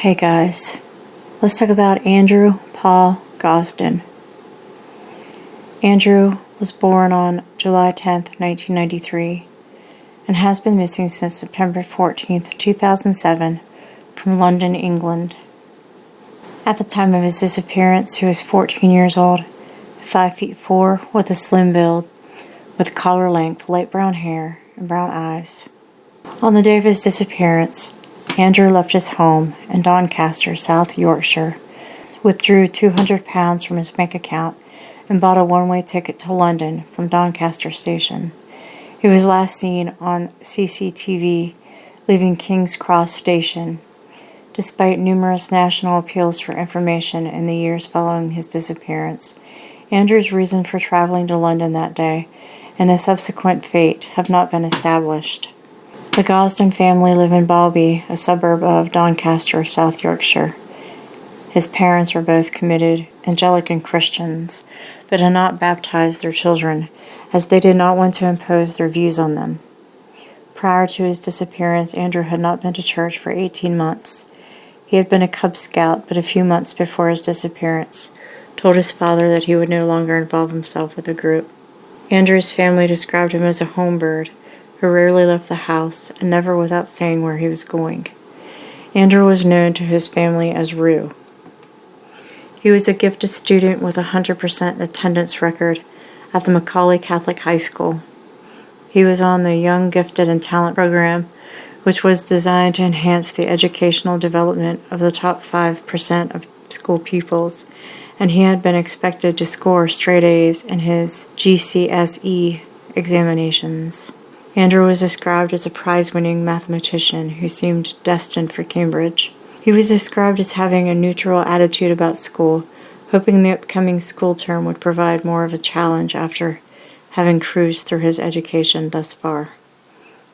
Hey guys, let's talk about Andrew Paul Gosden. Andrew was born on July 10th, 1993, and has been missing since September 14th, 2007, from London, England. At the time of his disappearance, he was 14 years old, 5'4", with a slim build, with collar-length light brown hair and brown eyes. On the day of his disappearance, Andrew left his home in Doncaster, South Yorkshire, withdrew £200 from his bank account, and bought a one-way ticket to London from Doncaster station. He was last seen on CCTV leaving King's Cross station. Despite numerous national appeals for information in the years following his disappearance, Andrew's reason for traveling to London that day and his subsequent fate have not been established. The Gosden family live in Balby, a suburb of Doncaster, South Yorkshire. His parents were both committed Anglican Christians, but had not baptized their children, as they did not want to impose their views on them. Prior to his disappearance, Andrew had not been to church for 18 months. He had been a Cub Scout, but a few months before his disappearance, told his father that he would no longer involve himself with the group. Andrew's family described him as a home bird, who rarely left the house and never without saying where he was going. Andrew was known to his family as Roo. He was a gifted student with a 100% attendance record at the Macaulay Catholic High School. He was on the Young Gifted and Talent program, which was designed to enhance the educational development of the top 5% of school pupils, and he had been expected to score straight A's in his GCSE examinations. Andrew was described as a prize-winning mathematician who seemed destined for Cambridge. He was described as having a neutral attitude about school, hoping the upcoming school term would provide more of a challenge after having cruised through his education thus far.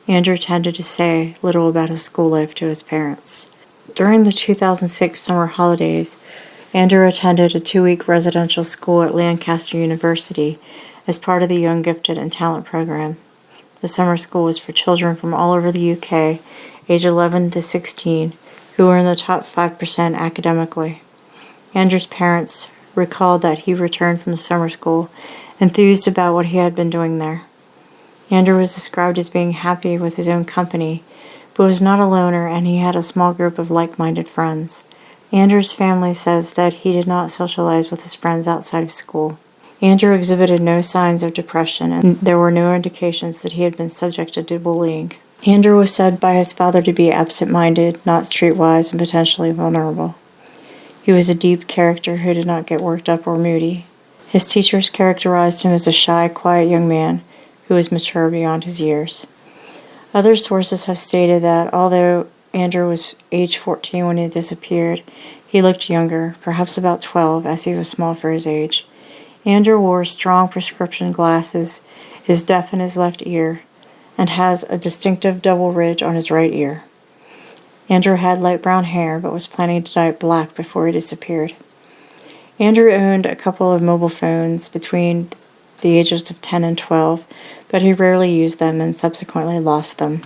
Andrew tended to say little about his school life to his parents. During the 2006 summer holidays, Andrew attended a 2-week residential school at Lancaster University as part of the Young Gifted and Talent program. The summer school was for children from all over the UK, age 11 to 16, who were in the top 5% academically. Andrew's parents recalled that he returned from the summer school, enthused about what he had been doing there. Andrew was described as being happy with his own company, but was not a loner, and he had a small group of like-minded friends. Andrew's family says that he did not socialize with his friends outside of school. Andrew exhibited no signs of depression, and there were no indications that he had been subjected to bullying. Andrew was said by his father to be absent-minded, not streetwise, and potentially vulnerable. He was a deep character who did not get worked up or moody. His teachers characterized him as a shy, quiet young man who was mature beyond his years. Other sources have stated that although Andrew was age 14 when he disappeared, he looked younger, perhaps about 12, as he was small for his age. Andrew wore strong prescription glasses, is deaf in his left ear, and has a distinctive double ridge on his right ear. Andrew had light brown hair, but was planning to dye it black before he disappeared. Andrew owned a couple of mobile phones between the ages of 10 and 12, but he rarely used them and subsequently lost them.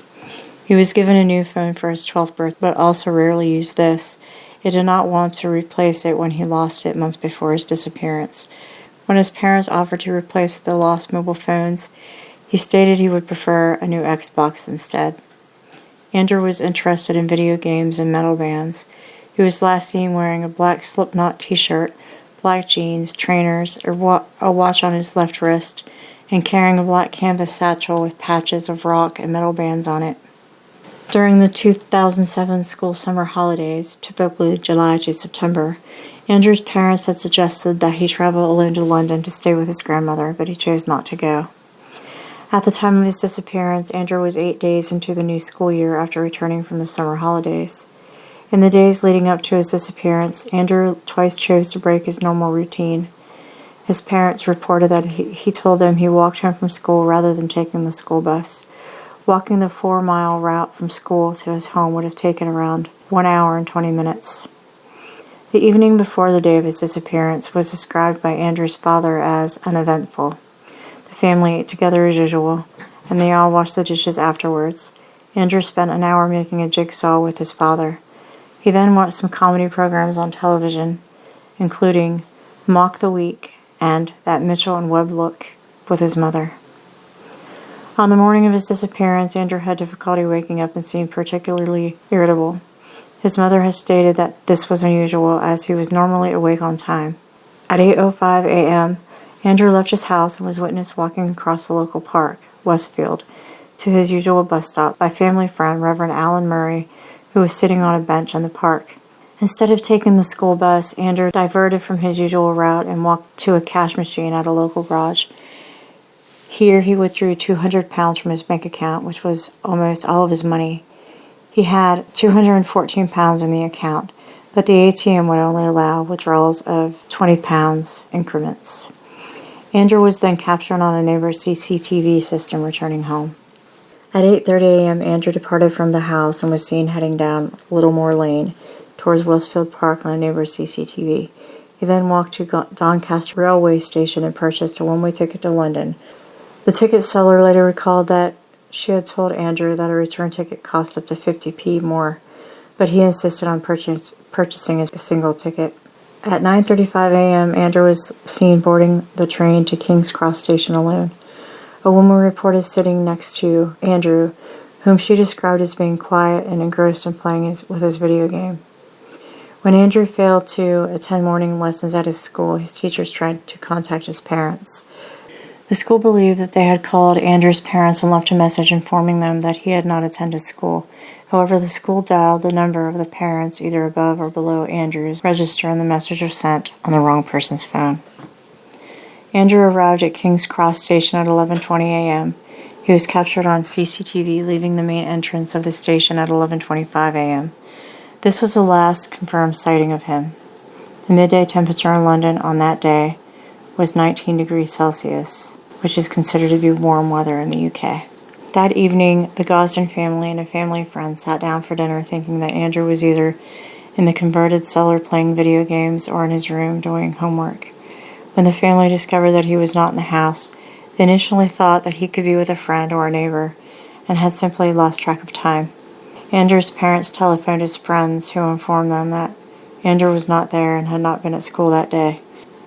He was given a new phone for his 12th birthday, but also rarely used this. He did not want to replace it when he lost it months before his disappearance. When his parents offered to replace the lost mobile phones, he stated he would prefer a new Xbox instead. Andrew was interested in video games and metal bands. He was last seen wearing a black Slipknot t-shirt, black jeans, trainers, a watch on his left wrist, and carrying a black canvas satchel with patches of rock and metal bands on it. During the 2007 school summer holidays, typically July to September, Andrew's parents had suggested that he travel alone to London to stay with his grandmother, but he chose not to go. At the time of his disappearance, Andrew was 8 days into the new school year after returning from the summer holidays. In the days leading up to his disappearance, Andrew twice chose to break his normal routine. His parents reported that he told them he walked home from school rather than taking the school bus. Walking the 4-mile route from school to his home would have taken around 1 hour and 20 minutes. The evening before the day of his disappearance was described by Andrew's father as uneventful. The family ate together as usual, and they all washed the dishes afterwards. Andrew spent an hour making a jigsaw with his father. He then watched some comedy programs on television, including Mock the Week and That Mitchell and Webb Look with his mother. On the morning of his disappearance, Andrew had difficulty waking up and seemed particularly irritable. His mother has stated that this was unusual, as he was normally awake on time. At 8:05 a.m., Andrew left his house and was witnessed walking across the local park, Westfield, to his usual bus stop by family friend Reverend Alan Murray, who was sitting on a bench in the park. Instead of taking the school bus, Andrew diverted from his usual route and walked to a cash machine at a local garage. Here he withdrew £200 from his bank account, which was almost all of his money. He had £214 in the account, but the ATM would only allow withdrawals of £20 increments. Andrew was then captured on a neighbor's CCTV system returning home. At 8:30 a.m., Andrew departed from the house and was seen heading down Littlemore Lane towards Westfield Park on a neighbor's CCTV. He then walked to Doncaster railway station and purchased a one-way ticket to London. The ticket seller later recalled that she had told Andrew that a return ticket cost up to 50p more, but he insisted on purchasing a single ticket. At 9:35 a.m., Andrew was seen boarding the train to King's Cross Station alone. A woman reported sitting next to Andrew, whom she described as being quiet and engrossed in playing with his video game. When Andrew failed to attend morning lessons at his school, his teachers tried to contact his parents. The school believed that they had called Andrew's parents and left a message informing them that he had not attended school. However, the school dialed the number of the parents either above or below Andrew's register, and the message was sent on the wrong person's phone. Andrew arrived at King's Cross Station at 11:20 a.m. He was captured on CCTV leaving the main entrance of the station at 11:25 a.m. This was the last confirmed sighting of him. The midday temperature in London on that day was 19 degrees Celsius, which is considered to be warm weather in the UK. That evening, the Gosden family and a family friend sat down for dinner thinking that Andrew was either in the converted cellar playing video games or in his room doing homework. When the family discovered that he was not in the house, they initially thought that he could be with a friend or a neighbor and had simply lost track of time. Andrew's parents telephoned his friends, who informed them that Andrew was not there and had not been at school that day.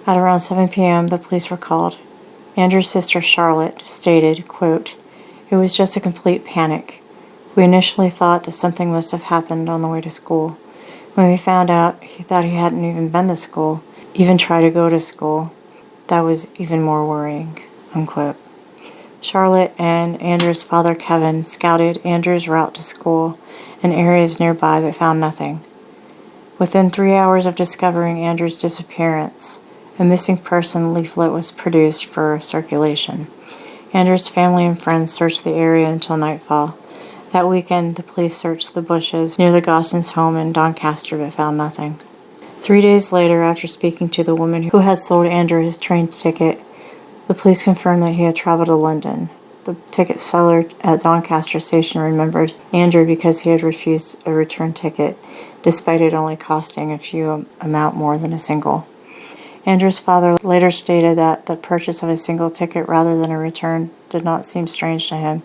At around 7 p.m., the police were called. Andrew's sister, Charlotte, stated, quote, "It was just a complete panic. We initially thought that something must have happened on the way to school. When we found out that he hadn't even been to school, even tried to go to school, that was even more worrying," unquote. Charlotte and Andrew's father, Kevin, scouted Andrew's route to school and areas nearby but found nothing. Within 3 hours of discovering Andrew's disappearance, a missing person leaflet was produced for circulation. Andrew's family and friends searched the area until nightfall. That weekend, the police searched the bushes near the Gosden's home in Doncaster but found nothing. 3 days later, after speaking to the woman who had sold Andrew his train ticket, the police confirmed that he had traveled to London. The ticket seller at Doncaster Station remembered Andrew because he had refused a return ticket, despite it only costing a few amount more than a single. Andrew's father later stated that the purchase of a single ticket rather than a return did not seem strange to him,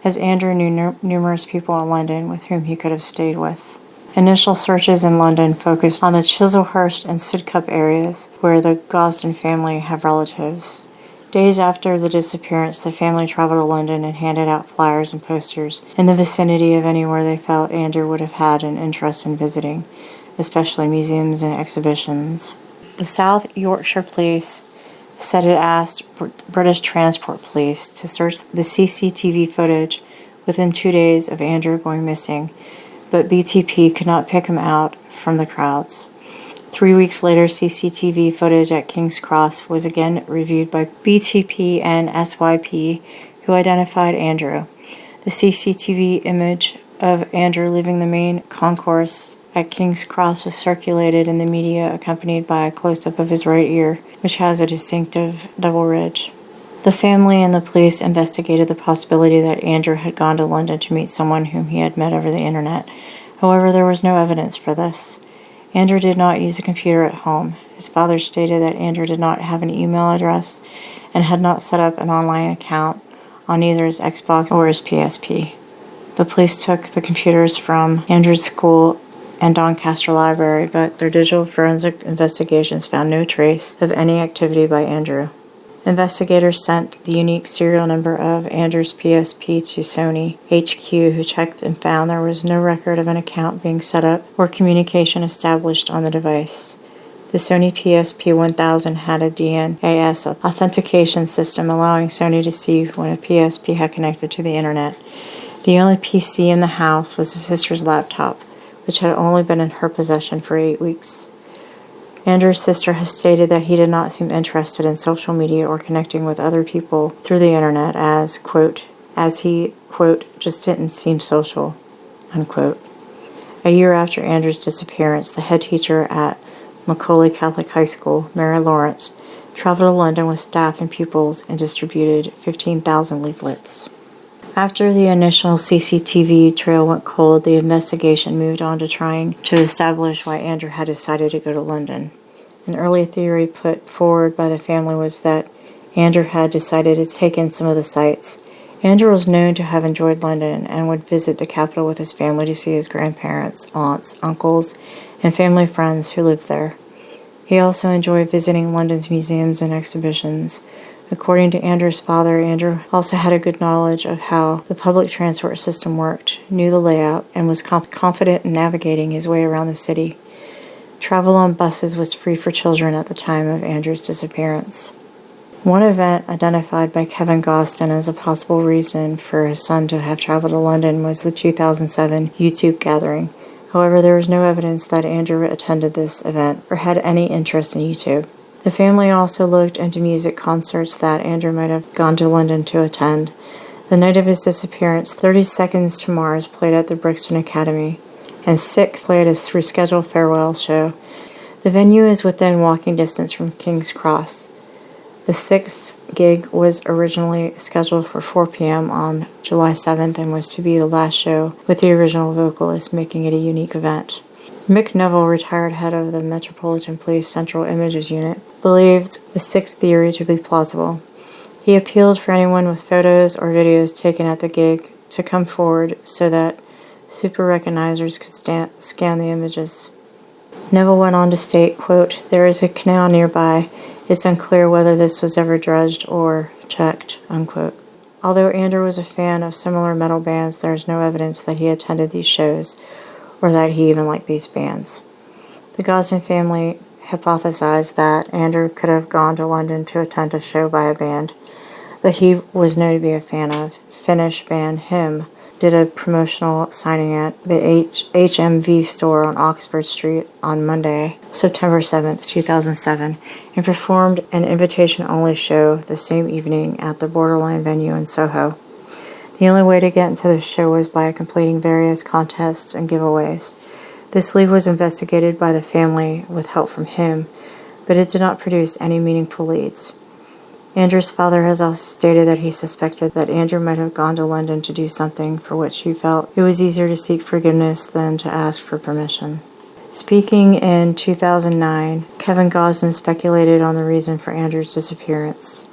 as Andrew knew numerous people in London with whom he could have stayed with. Initial searches in London focused on the Chislehurst and Sidcup areas, where the Gosden family have relatives. Days after the disappearance, the family traveled to London and handed out flyers and posters in the vicinity of anywhere they felt Andrew would have had an interest in visiting, especially museums and exhibitions. The South Yorkshire Police said it asked British Transport Police to search the CCTV footage within 2 days of Andrew going missing, but BTP could not pick him out from the crowds. 3 weeks later, CCTV footage at King's Cross was again reviewed by BTP and SYP, who identified Andrew. The CCTV image of Andrew leaving the main concourse at King's Cross was circulated in the media, accompanied by a close-up of his right ear, which has a distinctive double ridge. The family and the police investigated the possibility that Andrew had gone to London to meet someone whom he had met over the internet. However, there was no evidence for this. Andrew did not use a computer at home. His father stated that Andrew did not have an email address and had not set up an online account on either his Xbox or his PSP. The police took the computers from Andrew's school and Doncaster Library, but their digital forensic investigations found no trace of any activity by Andrew. Investigators sent the unique serial number of Andrew's PSP to Sony HQ, who checked and found there was no record of an account being set up or communication established on the device. The Sony PSP 1000 had a DNAS authentication system allowing Sony to see when a PSP had connected to the internet. The only PC in the house was his sister's laptop, which had only been in her possession for 8 weeks. Andrew's sister has stated that he did not seem interested in social media or connecting with other people through the internet as, quote, just didn't seem social, unquote. A year after Andrew's disappearance, the head teacher at Macaulay Catholic High School, Mary Lawrence, traveled to London with staff and pupils and distributed 15,000 leaflets. After the initial CCTV trail went cold, the investigation moved on to trying to establish why Andrew had decided to go to London. An early theory put forward by the family was that Andrew had decided to take in some of the sights. Andrew was known to have enjoyed London and would visit the capital with his family to see his grandparents, aunts, uncles, and family friends who lived there. He also enjoyed visiting London's museums and exhibitions. According to Andrew's father, Andrew also had a good knowledge of how the public transport system worked, knew the layout, and was confident in navigating his way around the city. Travel on buses was free for children at the time of Andrew's disappearance. One event identified by Kevin Gosden as a possible reason for his son to have traveled to London was the 2007 YouTube gathering. However, there was no evidence that Andrew attended this event or had any interest in YouTube. The family also looked into music concerts that Andrew might have gone to London to attend. The night of his disappearance, 30 Seconds to Mars played at the Brixton Academy, and Sixth played his rescheduled farewell show. The venue is within walking distance from King's Cross. The Sixth gig was originally scheduled for 4 p.m. on July 7th and was to be the last show, with the original vocalist, making it a unique event. Mick Neville, retired head of the Metropolitan Police Central Images Unit, believed the Sixth theory to be plausible. He appealed for anyone with photos or videos taken at the gig to come forward so that super recognizers could scan the images. Neville went on to state, quote, "There is a canal nearby. It's unclear whether this was ever dredged or checked," unquote. Although Andrew was a fan of similar metal bands, there is no evidence that he attended these shows or that he even liked these bands. The Gosden family hypothesized that Andrew could have gone to London to attend a show by a band that he was known to be a fan of. Finnish band Him did a promotional signing at the HMV store on Oxford Street on Monday, September 7th, 2007, and performed an invitation-only show the same evening at the Borderline venue in Soho. The only way to get into the show was by completing various contests and giveaways. This lead was investigated by the family with help from him, but it did not produce any meaningful leads. Andrew's father has also stated that he suspected that Andrew might have gone to London to do something for which he felt it was easier to seek forgiveness than to ask for permission. Speaking in 2009, Kevin Gosden speculated on the reason for Andrew's disappearance.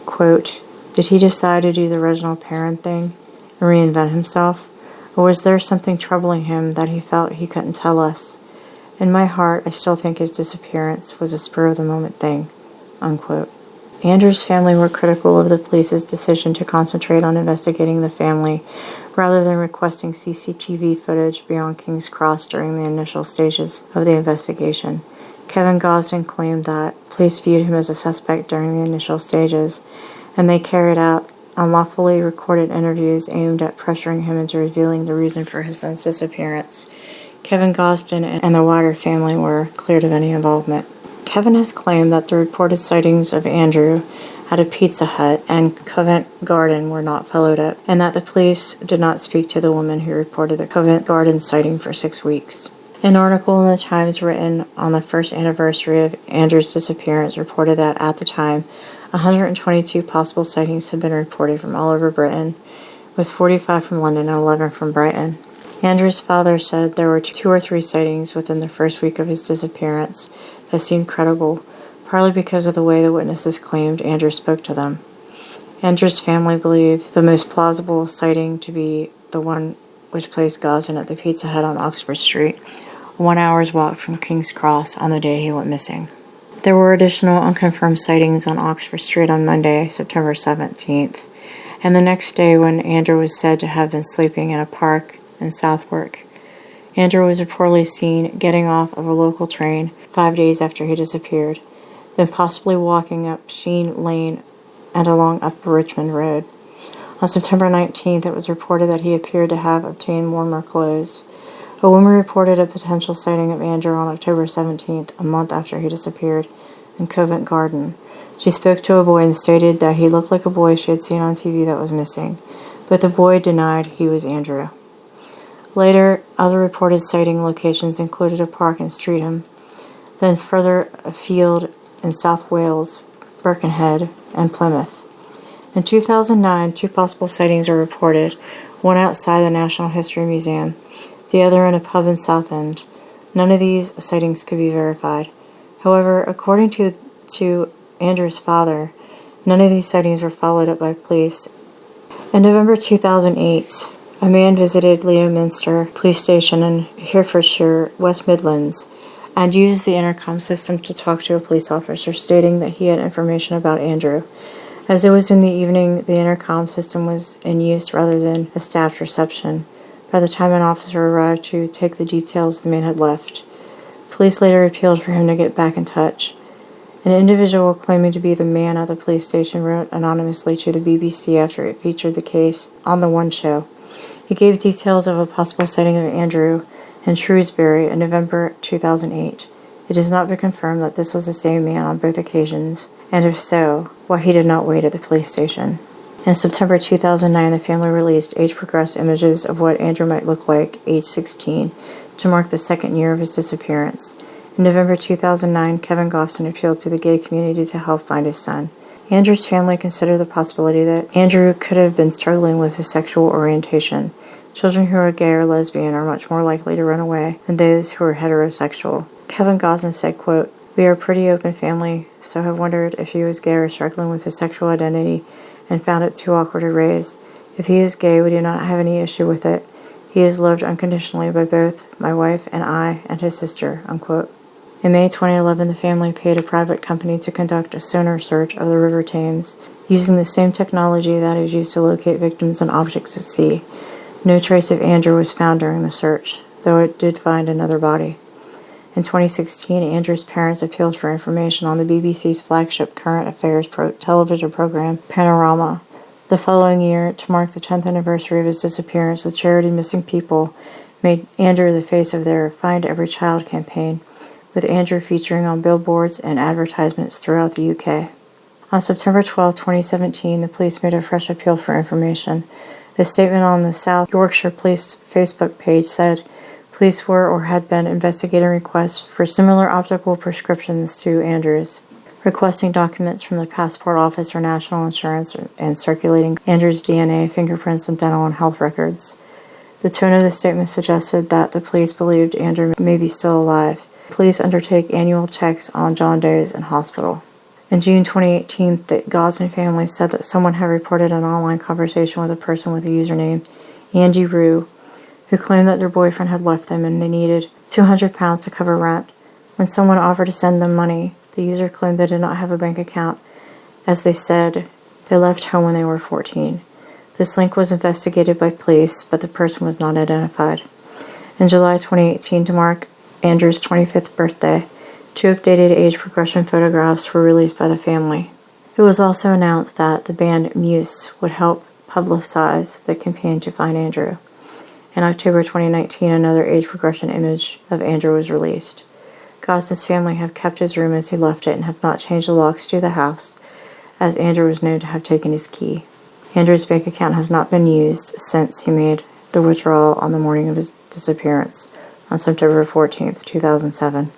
Quote, "Did he decide to do the Reginald Perrin thing and reinvent himself? Or was there something troubling him that he felt he couldn't tell us? In my heart, I still think his disappearance was a spur-of-the-moment thing," unquote. Andrew's family were critical of the police's decision to concentrate on investigating the family rather than requesting CCTV footage beyond King's Cross during the initial stages of the investigation. Kevin Gosden claimed that police viewed him as a suspect during the initial stages, and they carried out unlawfully recorded interviews aimed at pressuring him into revealing the reason for his son's disappearance. Kevin Gosden and the wider family were cleared of any involvement. Kevin has claimed that the reported sightings of Andrew at a Pizza Hut and Covent Garden were not followed up, and that the police did not speak to the woman who reported the Covent Garden sighting for 6 weeks. An article in the Times written on the first anniversary of Andrew's disappearance reported that at the time, 122 possible sightings had been reported from all over Britain, with 45 from London and 11 from Brighton. Andrew's father said there were 2 or 3 sightings within the first week of his disappearance that seemed credible, partly because of the way the witnesses claimed Andrew spoke to them. Andrew's family believed the most plausible sighting to be the one which placed Gosden at the Pizza Hut on Oxford Street. 1 hour's walk from King's Cross on the day he went missing. There were additional unconfirmed sightings on Oxford Street on Monday, September 17th, and the next day when Andrew was said to have been sleeping in a park in Southwark. Andrew was reportedly seen getting off of a local train 5 days after he disappeared, then possibly walking up Sheen Lane and along Upper Richmond Road. On September 19th, it was reported that he appeared to have obtained warmer clothes. A woman reported a potential sighting of Andrew on October 17th, a month after he disappeared, in Covent Garden. She spoke to a boy and stated that he looked like a boy she had seen on TV that was missing, but the boy denied he was Andrew. Later, other reported sighting locations included a park in Streatham, then further afield in South Wales, Birkenhead, and Plymouth. In 2009, 2 possible sightings were reported, one outside the National History Museum, the other in a pub in Southend. None of these sightings could be verified. However, according to Andrew's father, none of these sightings were followed up by police. In November 2008, a man visited Leominster Police Station in Herefordshire, West Midlands, and used the intercom system to talk to a police officer, stating that he had information about Andrew. As it was in the evening, the intercom system was in use rather than a staffed reception. By the time an officer arrived to take the details, the man had left. Police later appealed for him to get back in touch. An individual claiming to be the man at the police station wrote anonymously to the BBC after it featured the case on The One Show. He gave details of a possible sighting of Andrew in Shrewsbury in November 2008. It has not been confirmed that this was the same man on both occasions, and if so, why he did not wait at the police station. In September 2009, the family released age-progressed images of what Andrew might look like, age 16, to mark the second year of his disappearance. In November 2009, Kevin Gosden appealed to the gay community to help find his son. Andrew's family considered the possibility that Andrew could have been struggling with his sexual orientation. Children who are gay or lesbian are much more likely to run away than those who are heterosexual. Kevin Gosden said, quote, "We are a pretty open family, so have wondered if he was gay or struggling with his sexual identity and found it too awkward to raise. If he is gay, we do not have any issue with it. He is loved unconditionally by both my wife and I and his sister," unquote. In May 2011, the family paid a private company to conduct a sonar search of the River Thames, using the same technology that is used to locate victims and objects at sea. No trace of Andrew was found during the search, though it did find another body. In 2016, Andrew's parents appealed for information on the BBC's flagship current affairs television program, Panorama. The following year, to mark the 10th anniversary of his disappearance, the charity Missing People made Andrew the face of their Find Every Child campaign, with Andrew featuring on billboards and advertisements throughout the UK. On September 12, 2017, the police made a fresh appeal for information. A statement on the South Yorkshire Police Facebook page said, police were or had been investigating requests for similar optical prescriptions to Andrew's, requesting documents from the passport office or national insurance, and circulating Andrew's DNA, fingerprints, and dental and health records. The tone of the statement suggested that the police believed Andrew may be still alive. Police undertake annual checks on John Doe's in hospital. In June 2018, the Gosden family said that someone had reported an online conversation with a person with the username Andy Rue, who claimed that their boyfriend had left them and they needed £200 to cover rent. When someone offered to send them money, the user claimed they did not have a bank account, as they said they left home when they were 14. This link was investigated by police, but the person was not identified. In July 2018, to mark Andrew's 25th birthday, 2 updated age progression photographs were released by the family. It was also announced that the band Muse would help publicize the campaign to find Andrew. In October 2019, another age progression image of Andrew was released. Gosden's family have kept his room as he left it and have not changed the locks to the house, as Andrew was known to have taken his key. Andrew's bank account has not been used since he made the withdrawal on the morning of his disappearance on September 14, 2007.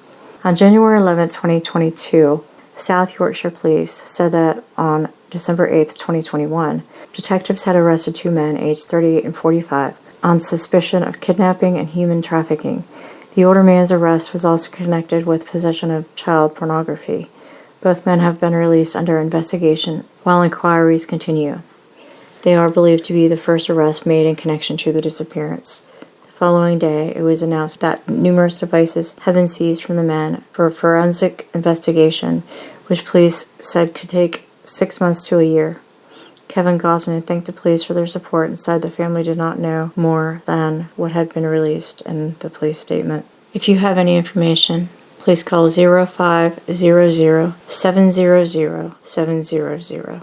On January 11, 2022, South Yorkshire Police said that on December 8, 2021, detectives had arrested 2 men aged 38 and 45 on suspicion of kidnapping and human trafficking. The older man's arrest was also connected with possession of child pornography. Both men have been released under investigation while inquiries continue. They are believed to be the first arrest made in connection to the disappearance. The following day, it was announced that numerous devices had been seized from the men for a forensic investigation, which police said could take 6 months to a year. Kevin Gosden thanked the police for their support and said the family did not know more than what had been released in the police statement. If you have any information, please call 0500 700 700.